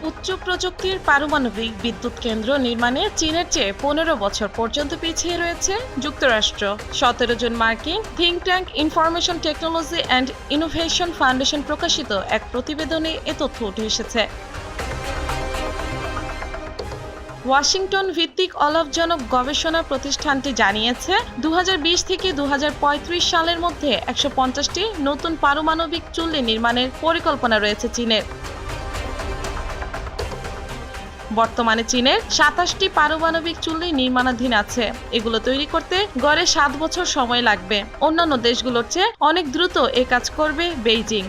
উচ্চ প্রযুক্তির পারমাণবিক বিদ্যুৎ কেন্দ্র নির্মাণে চীনের চেয়ে ১৫ বছর পর্যন্ত পিছিয়ে রয়েছে যুক্তরাষ্ট্র। ১৭ জন মার্কিন think tank information technology and innovation foundation প্রকাশিত এক প্রতিবেদনে এ তথ্য উঠে এসেছে। ওয়াশিংটন ভিত্তিক অলাভজনক গবেষণা প্রতিষ্ঠানটি জানিয়েছে ২০২০ থেকে ২০৩৫ সালের মধ্যে ১৫০টি নতুন পারমাণবিক চুল্লি নির্মাণের পরিকল্পনা রয়েছে চীনের। বর্তমানে চীনের ২৭টি পারমাণবিক চুল্লি নির্মাণাধীন আছে। এগুলো তৈরি করতে গড়ে ৭ বছর সময় লাগবে। অন্যান্য দেশগুলোর চেয়ে অনেক দ্রুত এ কাজ করবে বেইজিং।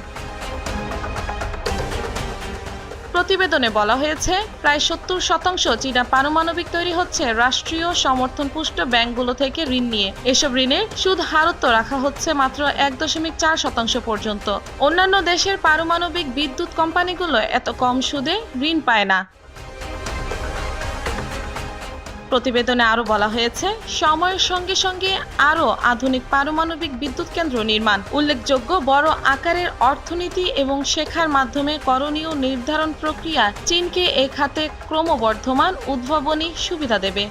প্রতিবেদনে বলা হয়েছে প্রায় ৭০% চীনা পারমাণবিক তৈরি হচ্ছে রাষ্ট্রীয় সমর্থনপুষ্ট ব্যাংকগুলো থেকে ঋণ নিয়ে। এসব ঋণের সুদ হারত্ব রাখা হচ্ছে মাত্র ১.৪% পর্যন্ত। অন্যান্য দেশের পারমাণবিক বিদ্যুৎ কোম্পানিগুলো এত কম সুদে ঋণ পায় না। প্রতিবেদনে আরও বলা হয়েছে সময়ের সঙ্গে সঙ্গে আরও আধুনিক পারমাণবিক বিদ্যুৎ কেন্দ্র নির্মাণ, উল্লেখযোগ্য বড় আকারের অর্থনীতি এবং শেখার মাধ্যমে করণীয় নির্ধারণ প্রক্রিয়া চীনকে এ খাতে ক্রমবর্ধমান উদ্ভাবনী সুবিধা দেবে।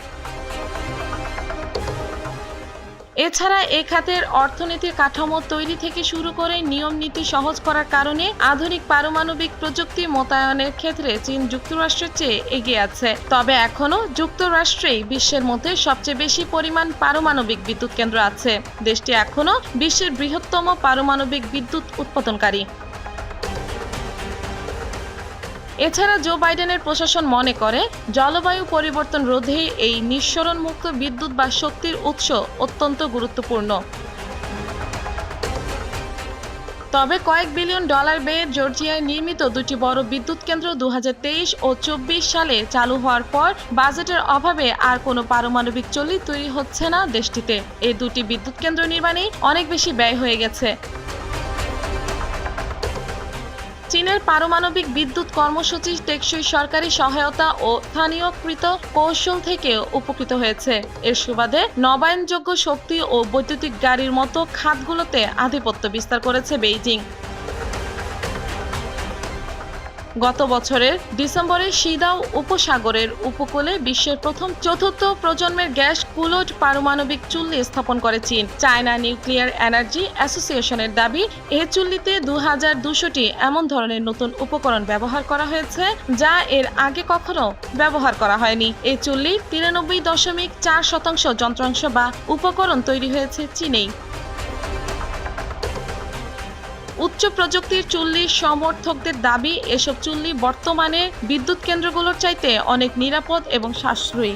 এছাড়া এ খাতের অর্থনীতির কাঠামো তৈরি থেকে শুরু করে নিয়ম নীতি সহজ করার কারণে আধুনিক পারমাণবিক প্রযুক্তি মোতায়েনের ক্ষেত্রে চীন যুক্তরাষ্ট্রের চেয়ে এগিয়ে আছে। তবে এখনও যুক্তরাষ্ট্রেই বিশ্বের মধ্যে সবচেয়ে বেশি পরিমাণ পারমাণবিক বিদ্যুৎ কেন্দ্র আছে। দেশটি এখনও বিশ্বের বৃহত্তম পারমাণবিক বিদ্যুৎ উৎপাদনকারী। এছাড়া জো বাইডেনের প্রশাসন মনে করে জলবায়ু পরিবর্তন রোধে এই নিঃসরণমুক্ত বিদ্যুৎ বা শক্তির উৎস অত্যন্ত গুরুত্বপূর্ণ। তবে কয়েক বিলিয়ন ডলার ব্যয়ে জর্জিয়ায় নির্মিত দুটি বড় বিদ্যুৎ কেন্দ্র ২০২৩ ও ২৪ সালে চালু হওয়ার পর বাজেটের অভাবে আর কোনো পারমাণবিক চুল্লি তৈরি হচ্ছে না দেশটিতে। এই দুটি বিদ্যুৎ কেন্দ্র নির্মাণেই অনেক বেশি ব্যয় হয়ে গেছে। চীনের পারমাণবিক বিদ্যুৎ কর্মসূচি টেকসই সরকারি সহায়তা ও স্থানীয়কৃত কৌশল থেকে উপকৃত হয়েছে। এর সুবাদে নবায়নযোগ্য শক্তি ও বৈদ্যুতিক গাড়ির মতো খাতগুলোতে আধিপত্য বিস্তার করেছে বেইজিং। গত বছরের ডিসেম্বরে শিদাও উপসাগরের উপকূলে বিশ্বের প্রথম চতুর্থ প্রজন্মের গ্যাস কুলড পারমাণবিক চুল্লি স্থাপন করে চীন। চায়না নিউক্লিয়ার এনার্জি অ্যাসোসিয়েশনের দাবি, এ চুল্লিতে ২,২০০টি এমন ধরনের নতুন উপকরণ ব্যবহার করা হয়েছে যা এর আগে কখনো ব্যবহার করা হয়নি। এই চুল্লির ৯৩.৪% যন্ত্রাংশ বা উপকরণ তৈরি হয়েছে চীনেই। উচ্চ প্রযুক্তির চুল্লির সমর্থকদের দাবি, এসব চুল্লি বর্তমানে বিদ্যুৎ কেন্দ্রগুলোর চাইতে অনেক নিরাপদ এবং সাশ্রয়ী।